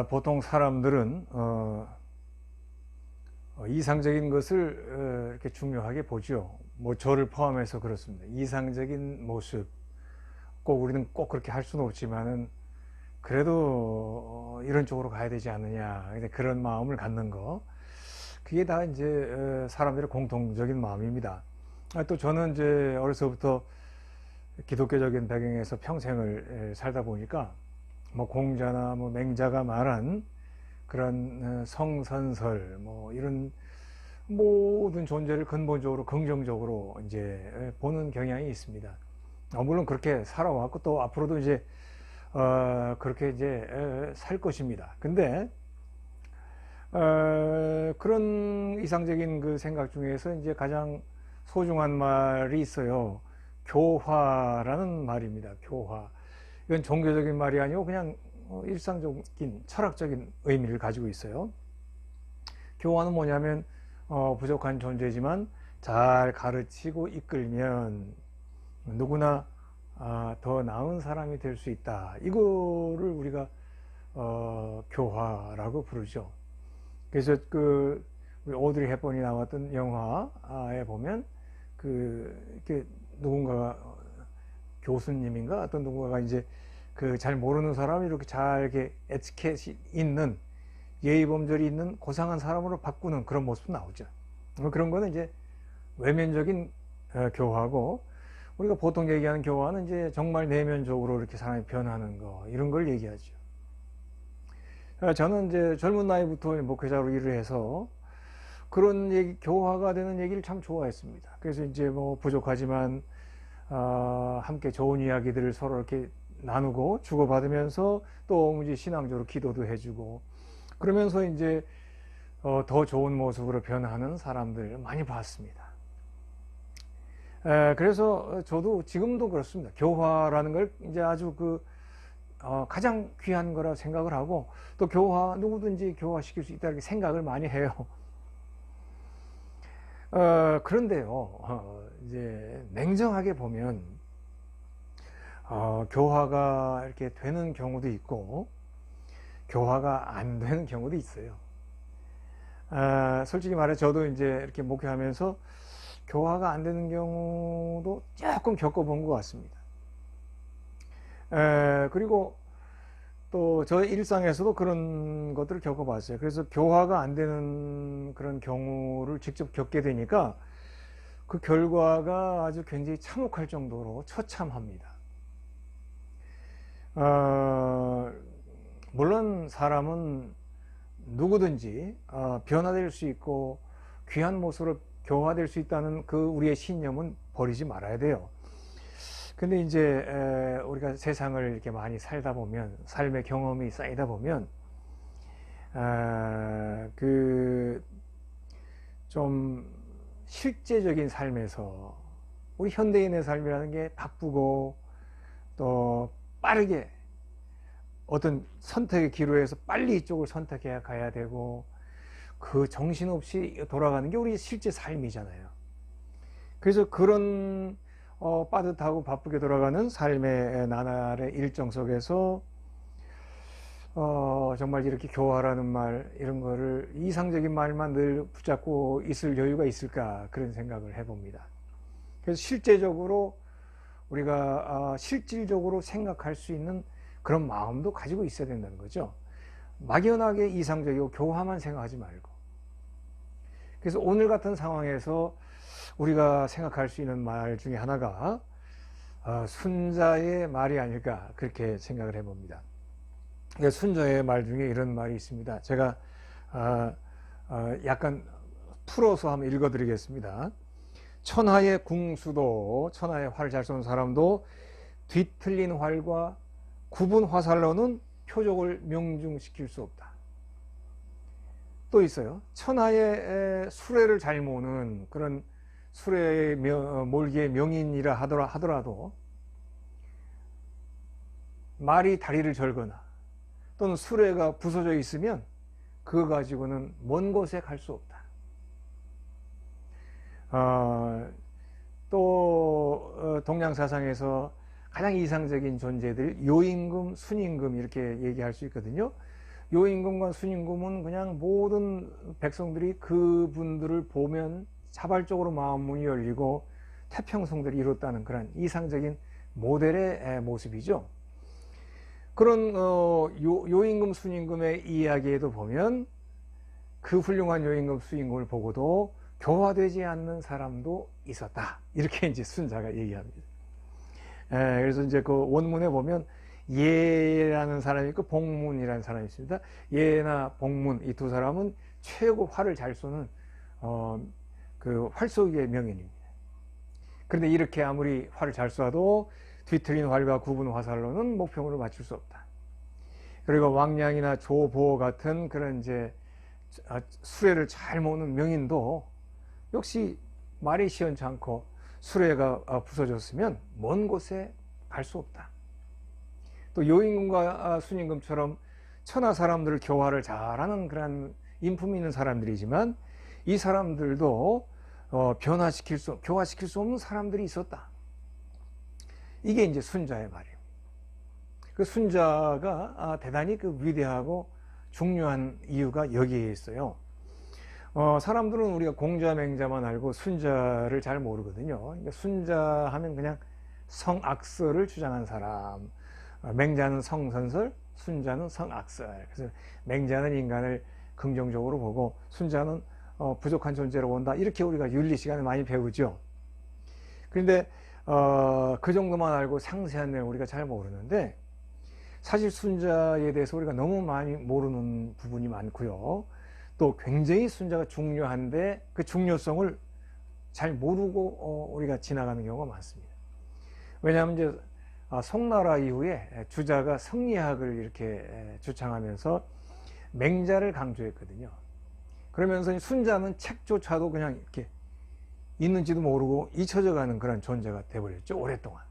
보통 사람들은 이상적인 것을 이렇게 중요하게 보죠. 뭐 저를 포함해서 그렇습니다. 이상적인 모습, 꼭 우리는 꼭 그렇게 할 수는 없지만은 그래도 이런 쪽으로 가야 되지 않느냐, 그런 마음을 갖는 거, 그게 다 이제 사람들의 공통적인 마음입니다. 또 저는 이제 어려서부터 기독교적인 배경에서 평생을 살다 보니까 뭐 공자나 뭐 맹자가 말한 그런 성선설, 뭐 이런 모든 존재를 근본적으로 긍정적으로 이제 보는 경향이 있습니다. 물론 그렇게 살아왔고 또 앞으로도 이제 그렇게 이제 살 것입니다. 근데 그런 이상적인 그 생각 중에서 이제 가장 소중한 말이 있어요. 교화라는 말입니다. 교화. 이건 종교적인 말이 아니고 그냥 일상적인 철학적인 의미를 가지고 있어요. 교화는 뭐냐면 부족한 존재지만 잘 가르치고 이끌면 누구나 더 나은 사람이 될 수 있다. 이거를 우리가 교화라고 부르죠. 그래서 그 우리 오드리 헵번이 나왔던 영화에 보면 이렇게 누군가가 교수님인가 어떤 누군가가 이제 그 잘 모르는 사람이 이렇게 잘 이렇게 에티켓이 있는 예의범절이 있는 고상한 사람으로 바꾸는 그런 모습 나오죠. 그런 거는 이제 외면적인 교화고, 우리가 보통 얘기하는 교화는 이제 정말 내면적으로 이렇게 사람이 변하는 거, 이런 걸 얘기하죠. 저는 이제 젊은 나이부터 목회자로 일을 해서 그런 얘기, 교화가 되는 얘기를 참 좋아했습니다. 그래서 이제 뭐 부족하지만 함께 좋은 이야기들을 서로 이렇게 나누고 주고받으면서 또 이제 신앙적으로 기도도 해주고, 그러면서 이제 더 좋은 모습으로 변하는 사람들 많이 봤습니다. 그래서 저도 지금도 그렇습니다. 교화라는 걸 이제 아주 가장 귀한 거라 생각을 하고, 또 누구든지 교화시킬 수 있다 이렇게 생각을 많이 해요. 그런데요, 이제 냉정하게 보면 교화가 이렇게 되는 경우도 있고 교화가 안 되는 경우도 있어요. 솔직히 말해 저도 이제 이렇게 목회하면서 교화가 안 되는 경우도 조금 겪어본 것 같습니다. 그리고 또 저의 일상에서도 그런 것들을 겪어봤어요. 그래서 교화가 안 되는 그런 경우를 직접 겪게 되니까 그 결과가 아주 굉장히 참혹할 정도로 처참합니다. 물론 사람은 누구든지 변화될 수 있고 귀한 모습으로 교화될 수 있다는 그 우리의 신념은 버리지 말아야 돼요. 근데 이제 우리가 세상을 이렇게 많이 살다 보면, 삶의 경험이 쌓이다 보면 좀 실제적인 삶에서 우리 현대인의 삶이라는 게 바쁘고 또 빠르게 어떤 선택의 기로에서 빨리 이쪽을 선택해야 가야 되고, 그 정신없이 돌아가는 게 우리 실제 삶이잖아요. 그래서 그런 빠듯하고 바쁘게 돌아가는 삶의 나날의 일정 속에서 정말 이렇게 교화라는 말, 이런 거를 이상적인 말만 늘 붙잡고 있을 여유가 있을까, 그런 생각을 해봅니다. 그래서 실제적으로 우리가 실질적으로 생각할 수 있는 그런 마음도 가지고 있어야 된다는 거죠. 막연하게 이상적이고 교화만 생각하지 말고. 그래서 오늘 같은 상황에서 우리가 생각할 수 있는 말 중에 하나가 순자의 말이 아닐까, 그렇게 생각을 해봅니다. 순자의 말 중에 이런 말이 있습니다. 제가 약간 풀어서 한번 읽어드리겠습니다. 천하의 궁수도, 천하의 활 잘 쏘는 사람도 뒤틀린 활과 굽은 화살로는 표적을 명중시킬 수 없다. 또 있어요. 천하의 수레를 잘 모는 그런 수레의 몰기의 명인이라 하더라도 말이 다리를 절거나 또는 수레가 부서져 있으면 그거 가지고는 먼 곳에 갈 수 없다. 또 동양사상에서 가장 이상적인 존재들, 요임금, 순임금 이렇게 얘기할 수 있거든요. 요임금과 순임금은 그냥 모든 백성들이 그분들을 보면 자발적으로 마음문이 열리고 태평성들이 이뤘다는 그런 이상적인 모델의 모습이죠. 그런 요임금 순임금의 이야기에도 보면 그 훌륭한 요임금 순임금을 보고도 교화되지 않는 사람도 있었다, 이렇게 이제 순자가 얘기합니다. 그래서 이제 그 원문에 보면 예라는 사람이 있고 복문이라는 사람이 있습니다. 예나 복문, 이 두 사람은 최고 활을 잘 쏘는 그 활쏘기의 명인입니다. 그런데 이렇게 아무리 활을 잘 쏘아도 뒤틀린 활과 굽은 화살로는 목표물을 맞출 수 없다. 그리고 왕량이나 조보 같은 그런 이제 수레를 잘 모으는 명인도 역시 말이 시원치 않고 수레가 부서졌으면 먼 곳에 갈 수 없다. 또 요임금과 순임금처럼 천하 사람들을 교화를 잘하는 그런 인품이 있는 사람들이지만 이 사람들도 교화시킬 수 없는 사람들이 있었다. 이게 이제 순자의 말이에요. 그 순자가 대단히 그 위대하고 중요한 이유가 여기에 있어요. 사람들은 우리가 공자, 맹자만 알고 순자를 잘 모르거든요. 그러니까 순자 하면 그냥 성악설을 주장한 사람, 맹자는 성선설, 순자는 성악설. 그래서 맹자는 인간을 긍정적으로 보고 순자는 부족한 존재로 본다, 이렇게 우리가 윤리 시간에 많이 배우죠. 그런데 그 정도만 알고 상세한 내용 우리가 잘 모르는데, 사실 순자에 대해서 우리가 너무 많이 모르는 부분이 많고요. 또 굉장히 순자가 중요한데 그 중요성을 잘 모르고 우리가 지나가는 경우가 많습니다. 왜냐하면 이제 송나라 이후에 주자가 성리학을 이렇게 주창하면서 맹자를 강조했거든요. 그러면서 순자는 책조차도 그냥 이렇게 있는지도 모르고 잊혀져 가는 그런 존재가 돼버렸죠, 오랫동안.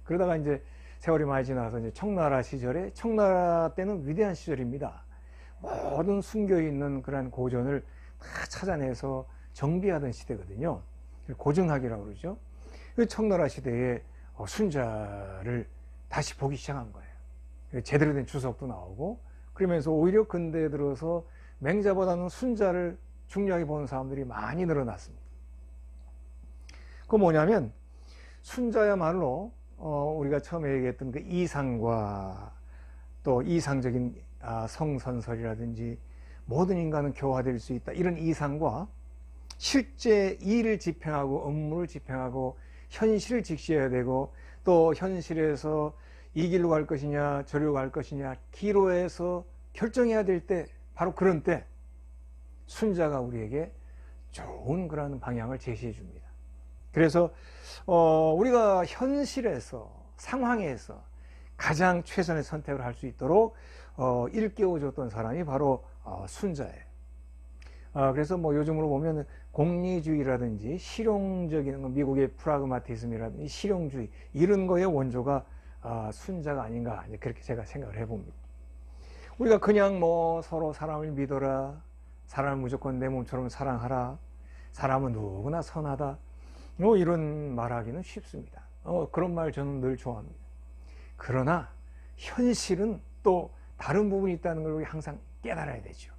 그러다가 이제 세월이 많이 지나서 이제 청나라 시절에, 청나라 때는 위대한 시절입니다. 모든 숨겨있는 그런 고전을 다 찾아내서 정비하던 시대거든요. 고증학이라고 그러죠. 그 청나라 시대에 순자를 다시 보기 시작한 거예요. 제대로 된 주석도 나오고, 그러면서 오히려 근대에 들어서 맹자보다는 순자를 중요하게 보는 사람들이 많이 늘어났습니다. 그 뭐냐면 순자야말로 우리가 처음에 얘기했던 그 이상과 또 이상적인 성선설이라든지 모든 인간은 교화될 수 있다, 이런 이상과 실제 일을 집행하고 업무를 집행하고 현실을 직시해야 되고, 또 현실에서 이 길로 갈 것이냐 저리로 갈 것이냐 기로에서 결정해야 될 때, 바로 그런 때 순자가 우리에게 좋은 그런 방향을 제시해 줍니다. 그래서 우리가 현실에서, 상황에서 가장 최선의 선택을 할 수 있도록 일깨워 줬던 사람이 바로 순자예요. 그래서 뭐 요즘으로 보면 공리주의라든지 실용적인, 미국의 프라그마티즘이라든지 실용주의, 이런 거의 원조가 순자가 아닌가, 그렇게 제가 생각을 해봅니다. 우리가 그냥 뭐 서로 사람을 믿어라, 사람을 무조건 내 몸처럼 사랑하라, 사람은 누구나 선하다, 이런 말하기는 쉽습니다. 그런 말 저는 늘 좋아합니다. 그러나 현실은 또 다른 부분이 있다는 걸 우리 항상 깨달아야 되죠.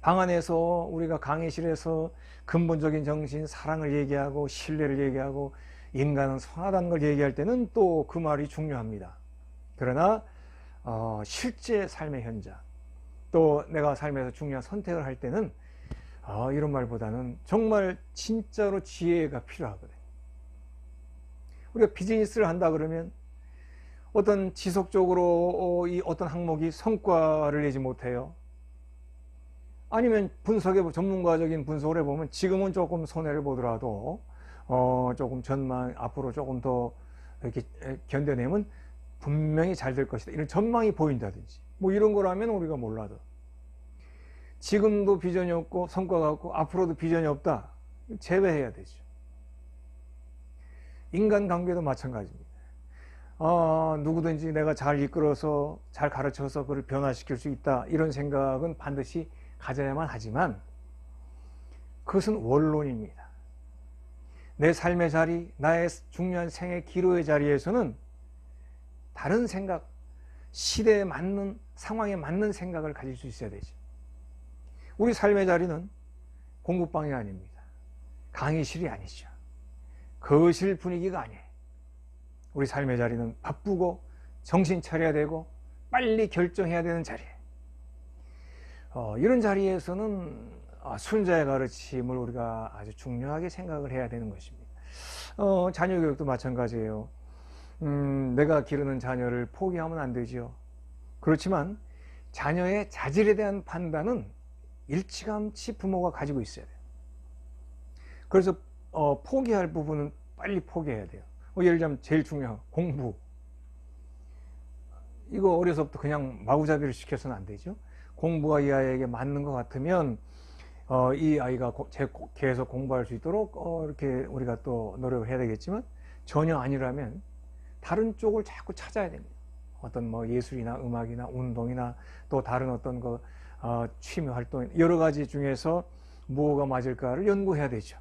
방 안에서 우리가 강의실에서 근본적인 정신, 사랑을 얘기하고 신뢰를 얘기하고 인간은 선하다는 걸 얘기할 때는 또 그 말이 중요합니다. 그러나 실제 삶의 현장, 또 내가 삶에서 중요한 선택을 할 때는 이런 말보다는 정말 진짜로 지혜가 필요하거든요. 우리가 비즈니스를 한다 그러면 어떤 지속적으로 이 어떤 항목이 성과를 내지 못해요. 아니면 분석에, 전문가적인 분석을 해보면 지금은 조금 손해를 보더라도 조금 전망, 앞으로 조금 더 이렇게 견뎌내면 분명히 잘 될 것이다, 이런 전망이 보인다든지 뭐 이런 거라면 우리가 몰라도, 지금도 비전이 없고 성과가 없고 앞으로도 비전이 없다, 제외해야 되죠. 인간관계도 마찬가지입니다. 누구든지 내가 잘 이끌어서 잘 가르쳐서 그걸 변화시킬 수 있다, 이런 생각은 반드시 가져야만 하지만 그것은 원론입니다. 내 삶의 자리, 나의 중요한 생애 기로의 자리에서는 다른 생각, 시대에 맞는 상황에 맞는 생각을 가질 수 있어야 되죠. 우리 삶의 자리는 공부방이 아닙니다. 강의실이 아니죠. 거실 분위기가 아니에요. 우리 삶의 자리는 바쁘고 정신 차려야 되고 빨리 결정해야 되는 자리예요. 이런 자리에서는 순자의 가르침을 우리가 아주 중요하게 생각을 해야 되는 것입니다. 자녀 교육도 마찬가지예요. 내가 기르는 자녀를 포기하면 안 되죠. 그렇지만 자녀의 자질에 대한 판단은 일찌감치 부모가 가지고 있어야 돼요. 그래서 포기할 부분은 빨리 포기해야 돼요. 예를 들자면 제일 중요한 공부. 이거 어려서부터 그냥 마구잡이를 시켜서는 안 되죠. 공부가 이 아이에게 맞는 것 같으면 이 아이가 계속 공부할 수 있도록 이렇게 우리가 또 노력을 해야 되겠지만, 전혀 아니라면 다른 쪽을 자꾸 찾아야 됩니다. 어떤 뭐 예술이나 음악이나 운동이나 또 다른 어떤 취미 활동, 여러 가지 중에서 뭐가 맞을까를 연구해야 되죠.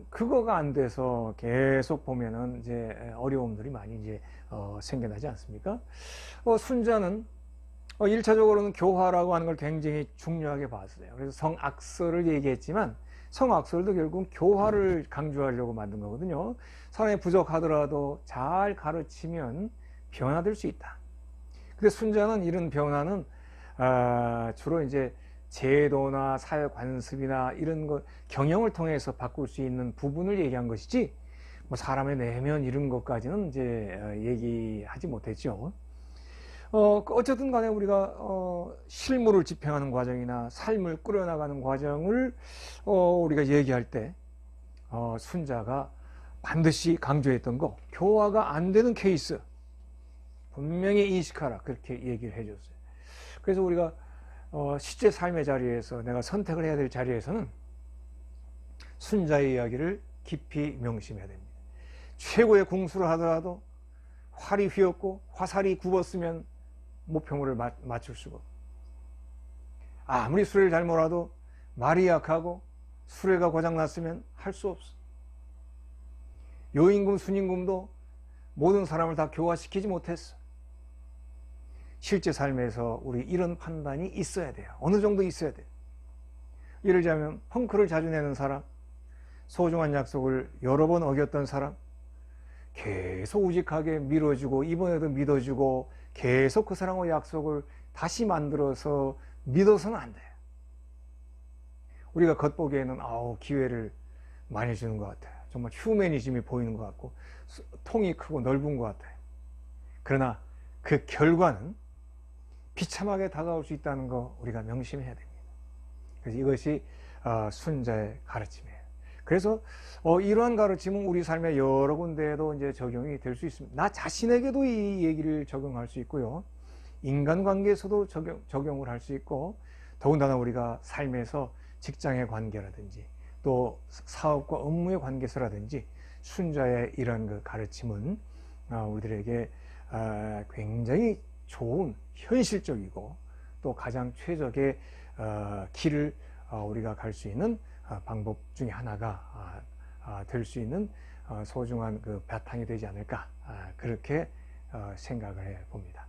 그거가 안 돼서 계속 보면은 이제 어려움들이 많이 이제 생겨나지 않습니까? 순자는 1차적으로는 교화라고 하는 걸 굉장히 중요하게 봤어요. 그래서 성악설을 얘기했지만 성악설도 결국 교화를 강조하려고 만든 거거든요. 사람이 부족하더라도 잘 가르치면 변화될 수 있다. 근데 순자는 이런 변화는 주로 이제 제도나 사회 관습이나 이런 것 경영을 통해서 바꿀 수 있는 부분을 얘기한 것이지, 뭐 사람의 내면 이런 것까지는 이제 얘기하지 못했죠. 어쨌든 간에 우리가 실무를 집행하는 과정이나 삶을 꾸려나가는 과정을 우리가 얘기할 때 순자가 반드시 강조했던 거, 교화가 안 되는 케이스 분명히 인식하라, 그렇게 얘기를 해줬어요. 그래서 우리가 실제 삶의 자리에서 내가 선택을 해야 될 자리에서는 순자의 이야기를 깊이 명심해야 됩니다. 최고의 궁수를 하더라도 활이 휘었고 화살이 굽었으면 목표물을 맞출 수가 없고, 아무리 수레를 잘 몰아도 말이 약하고 수레가 고장났으면 할 수 없어. 요임금 순임금도 모든 사람을 다 교화시키지 못했어. 실제 삶에서 우리 이런 판단이 있어야 돼요. 어느 정도 있어야 돼요. 예를 들자면 펑크를 자주 내는 사람, 소중한 약속을 여러 번 어겼던 사람, 계속 우직하게 밀어주고 이번에도 믿어주고 계속 그 사람과 약속을 다시 만들어서 믿어서는 안 돼요. 우리가 겉보기에는 기회를 많이 주는 것 같아요. 정말 휴머니즘이 보이는 것 같고 통이 크고 넓은 것 같아요. 그러나 그 결과는 비참하게 다가올 수 있다는 거 우리가 명심해야 됩니다. 그래서 이것이 순자의 가르침이에요. 그래서 이러한 가르침은 우리 삶의 여러 군데에도 이제 적용이 될 수 있습니다. 나 자신에게도 이 얘기를 적용할 수 있고요. 인간관계에서도 적용을 할 수 있고, 더군다나 우리가 삶에서 직장의 관계라든지 또 사업과 업무의 관계에서라든지 순자의 이런 그 가르침은 우리들에게 굉장히 좋은 현실적이고 또 가장 최적의 길을 우리가 갈 수 있는 방법 중에 하나가 될 수 있는 소중한 그 바탕이 되지 않을까, 그렇게 생각을 해 봅니다.